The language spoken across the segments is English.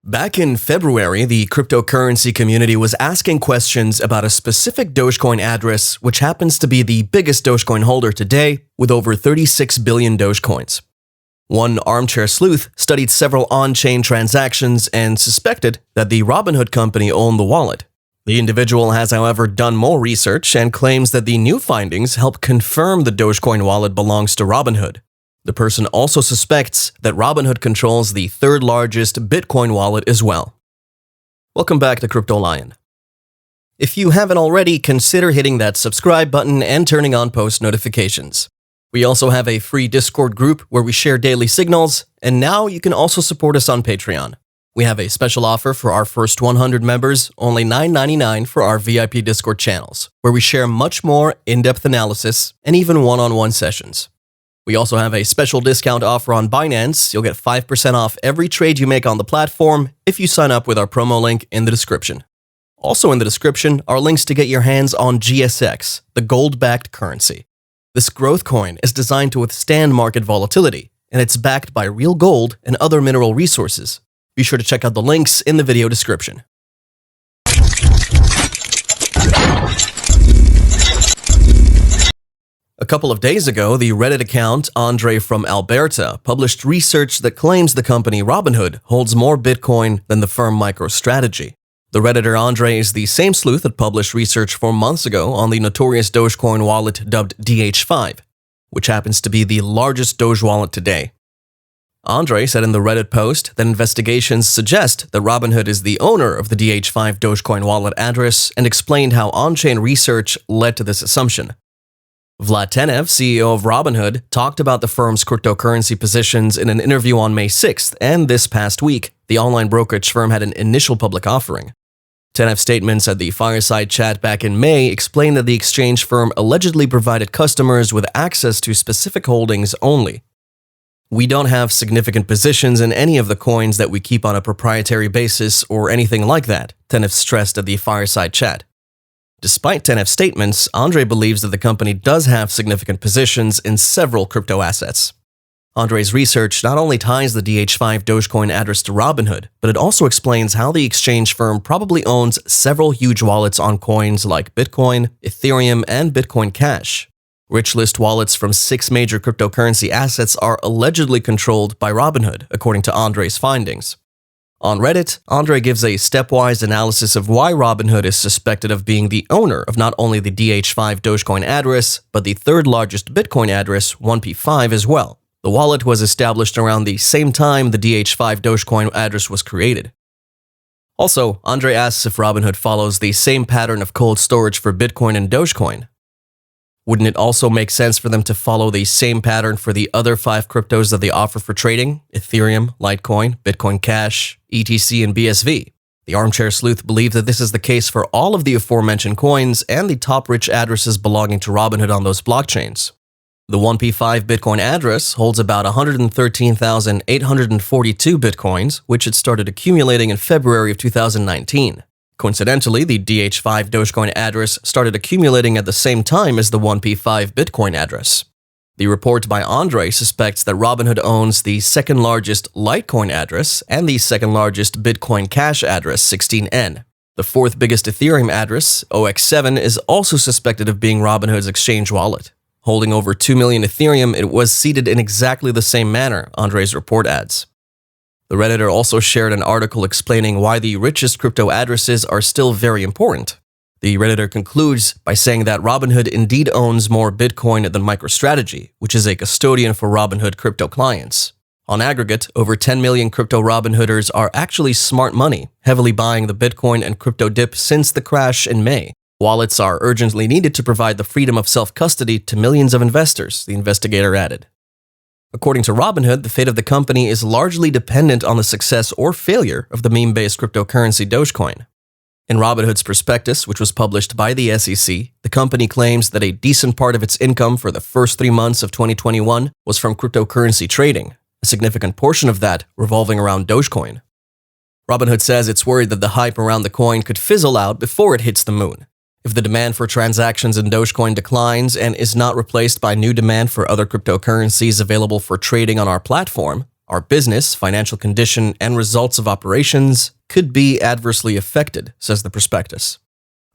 Back in February, the cryptocurrency community was asking questions about a specific Dogecoin address, which happens to be the biggest Dogecoin holder today, with over 36 billion Dogecoins. One armchair sleuth studied several on-chain transactions and suspected that the Robinhood company owned the wallet. The individual has, however, done more research and claims that the new findings help confirm the Dogecoin wallet belongs to Robinhood. The person also suspects that Robinhood controls the third largest Bitcoin wallet as well. Welcome back to Crypto Lion. If you haven't already, consider hitting that subscribe button and turning on post notifications. We also have a free Discord group where we share daily signals, and now you can also support us on Patreon. We have a special offer for our first 100 members, only $9.99 for our VIP Discord channels, where we share much more in-depth analysis and even one-on-one sessions. We also have a special discount offer on Binance. You'll get 5% off every trade you make on the platform if you sign up with our promo link in the description. Also in the description are links to get your hands on GSX, the gold-backed currency. This growth coin is designed to withstand market volatility, and it's backed by real gold and other mineral resources. Be sure to check out the links in the video description. A couple of days ago, the Reddit account Andre from Alberta published research that claims the company Robinhood holds more Bitcoin than the firm MicroStrategy. The Redditor Andre is the same sleuth that published research 4 months ago on the notorious Dogecoin wallet dubbed DH5, which happens to be the largest Doge wallet today. Andre said in the Reddit post that investigations suggest that Robinhood is the owner of the DH5 Dogecoin wallet address and explained how on-chain research led to this assumption. Vlad Tenev, CEO of Robinhood, talked about the firm's cryptocurrency positions in an interview on May 6th, and this past week, the online brokerage firm had an initial public offering. Tenev's statements at the fireside chat back in May explained that the exchange firm allegedly provided customers with access to specific holdings only. "We don't have significant positions in any of the coins that we keep on a proprietary basis or anything like that," Tenev stressed at the fireside chat. Despite Tenev's statements, Andre believes that the company does have significant positions in several crypto assets. Andre's research not only ties the DH5 Dogecoin address to Robinhood, but it also explains how the exchange firm probably owns several huge wallets on coins like Bitcoin, Ethereum, and Bitcoin Cash. Rich list wallets from 6 major cryptocurrency assets are allegedly controlled by Robinhood, according to Andre's findings. On Reddit, Andre gives a stepwise analysis of why Robinhood is suspected of being the owner of not only the DH5 Dogecoin address, but the third largest Bitcoin address, 1P5, as well. The wallet was established around the same time the DH5 Dogecoin address was created. Also, Andre asks if Robinhood follows the same pattern of cold storage for Bitcoin and Dogecoin. Wouldn't it also make sense for them to follow the same pattern for the other 5 cryptos that they offer for trading? Ethereum, Litecoin, Bitcoin Cash, ETC, and BSV. The armchair sleuth believes that this is the case for all of the aforementioned coins and the top rich addresses belonging to Robinhood on those blockchains. The 1P5 Bitcoin address holds about 113,842 Bitcoins, which it started accumulating in February of 2019. Coincidentally, the DH5 Dogecoin address started accumulating at the same time as the 1P5 Bitcoin address. The report by Andre suspects that Robinhood owns the second largest Litecoin address and the second largest Bitcoin Cash address, 16N. The fourth biggest Ethereum address, OX7, is also suspected of being Robinhood's exchange wallet. Holding over 2 million Ethereum, it was seeded in exactly the same manner, Andre's report adds. The Redditor also shared an article explaining why the richest crypto addresses are still very important. The Redditor concludes by saying that Robinhood indeed owns more Bitcoin than MicroStrategy, which is a custodian for Robinhood crypto clients. On aggregate, over 10 million crypto Robinhooders are actually smart money, heavily buying the Bitcoin and crypto dip since the crash in May. Wallets are urgently needed to provide the freedom of self-custody to millions of investors, the investigator added. According to Robinhood, the fate of the company is largely dependent on the success or failure of the meme-based cryptocurrency Dogecoin. In Robinhood's prospectus, which was published by the SEC, the company claims that a decent part of its income for the first 3 months of 2021 was from cryptocurrency trading, a significant portion of that revolving around Dogecoin. Robinhood says it's worried that the hype around the coin could fizzle out before it hits the moon. If the demand for transactions in Dogecoin declines and is not replaced by new demand for other cryptocurrencies available for trading on our platform, Our business, financial condition, and results of operations could be adversely affected, says the prospectus.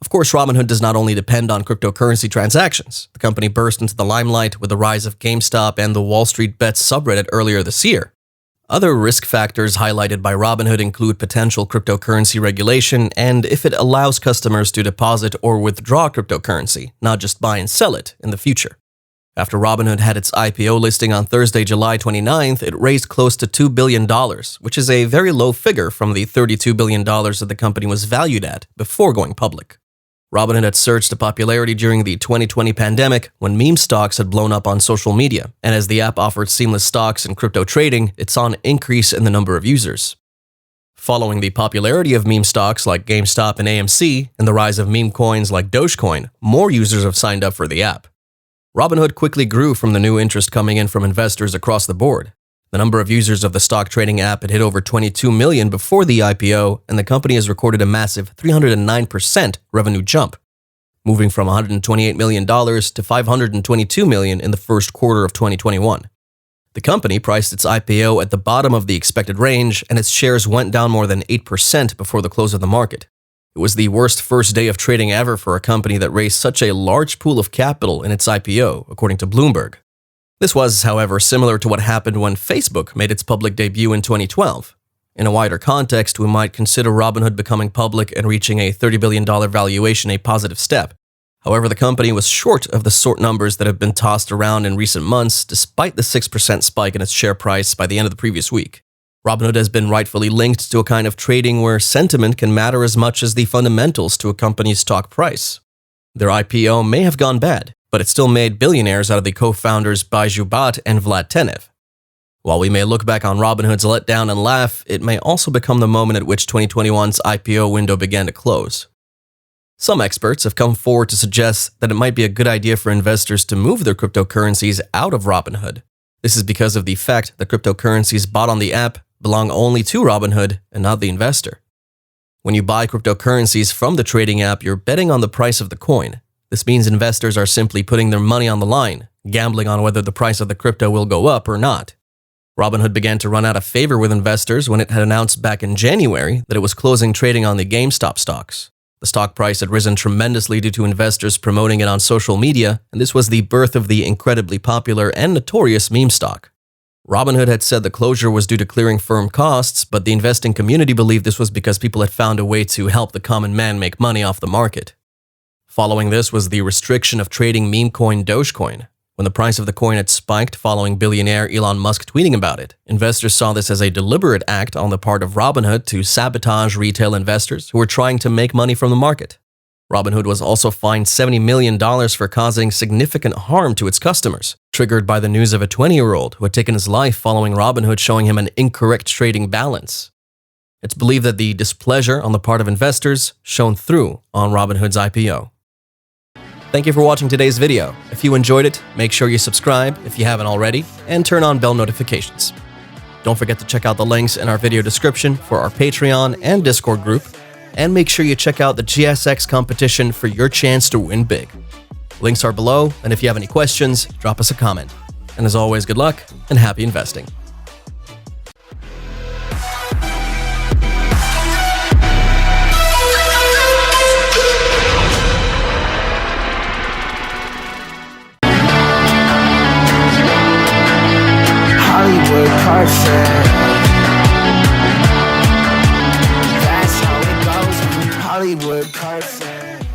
Of course, Robinhood does not only depend on cryptocurrency transactions. The company burst into the limelight with the rise of GameStop and the Wall Street Bets subreddit earlier this year. Other risk factors highlighted by Robinhood include potential cryptocurrency regulation and if it allows customers to deposit or withdraw cryptocurrency, not just buy and sell it, in the future. After Robinhood had its IPO listing on Thursday, July 29th, it raised close to $2 billion, which is a very low figure from the $32 billion that the company was valued at before going public. Robinhood had surged to popularity during the 2020 pandemic when meme stocks had blown up on social media, and as the app offered seamless stocks and crypto trading, it saw an increase in the number of users. Following the popularity of meme stocks like GameStop and AMC and the rise of meme coins like DOGECOIN, more users have signed up for the app. Robinhood quickly grew from the new interest coming in from investors across the board. The number of users of the stock trading app had hit over 22 million before the IPO, and the company has recorded a massive 309% revenue jump, moving from $128 million to $522 million in the first quarter of 2021. The company priced its IPO at the bottom of the expected range, and its shares went down more than 8% before the close of the market. It was the worst first day of trading ever for a company that raised such a large pool of capital in its IPO, according to Bloomberg. This was, however, similar to what happened when Facebook made its public debut in 2012. In a wider context, we might consider Robinhood becoming public and reaching a $30 billion valuation a positive step. However, the company was short of the sort numbers that have been tossed around in recent months, despite the 6% spike in its share price by the end of the previous week. Robinhood has been rightfully linked to a kind of trading where sentiment can matter as much as the fundamentals to a company's stock price. Their IPO may have gone bad, but it still made billionaires out of the co-founders Baiju Bhatt and Vlad Tenev. While we may look back on Robinhood's letdown and laugh, it may also become the moment at which 2021's IPO window began to close. Some experts have come forward to suggest that it might be a good idea for investors to move their cryptocurrencies out of Robinhood. This is because of the fact that cryptocurrencies bought on the app belong only to Robinhood and not the investor. When you buy cryptocurrencies from the trading app, you're betting on the price of the coin. This means investors are simply putting their money on the line, gambling on whether the price of the crypto will go up or not. Robinhood began to run out of favor with investors when it had announced back in January that it was closing trading on the GameStop stocks. The stock price had risen tremendously due to investors promoting it on social media, and this was the birth of the incredibly popular and notorious meme stock. Robinhood had said the closure was due to clearing firm costs, but the investing community believed this was because people had found a way to help the common man make money off the market. Following this was the restriction of trading meme coin DOGECOIN. When the price of the coin had spiked following billionaire Elon Musk tweeting about it, investors saw this as a deliberate act on the part of Robinhood to sabotage retail investors who were trying to make money from the market. Robinhood was also fined $70 million for causing significant harm to its customers, triggered by the news of a 20-year-old who had taken his life following Robinhood showing him an incorrect trading balance. It's believed that the displeasure on the part of investors shone through on Robinhood's IPO. Thank you for watching today's video. If you enjoyed it, make sure you subscribe if you haven't already, and turn on bell notifications. Don't forget to check out the links in our video description for our Patreon and Discord group, and make sure you check out the GSX competition for your chance to win big. Links are below, and if you have any questions, drop us a comment. And as always, good luck and happy investing. Hollywood Carson.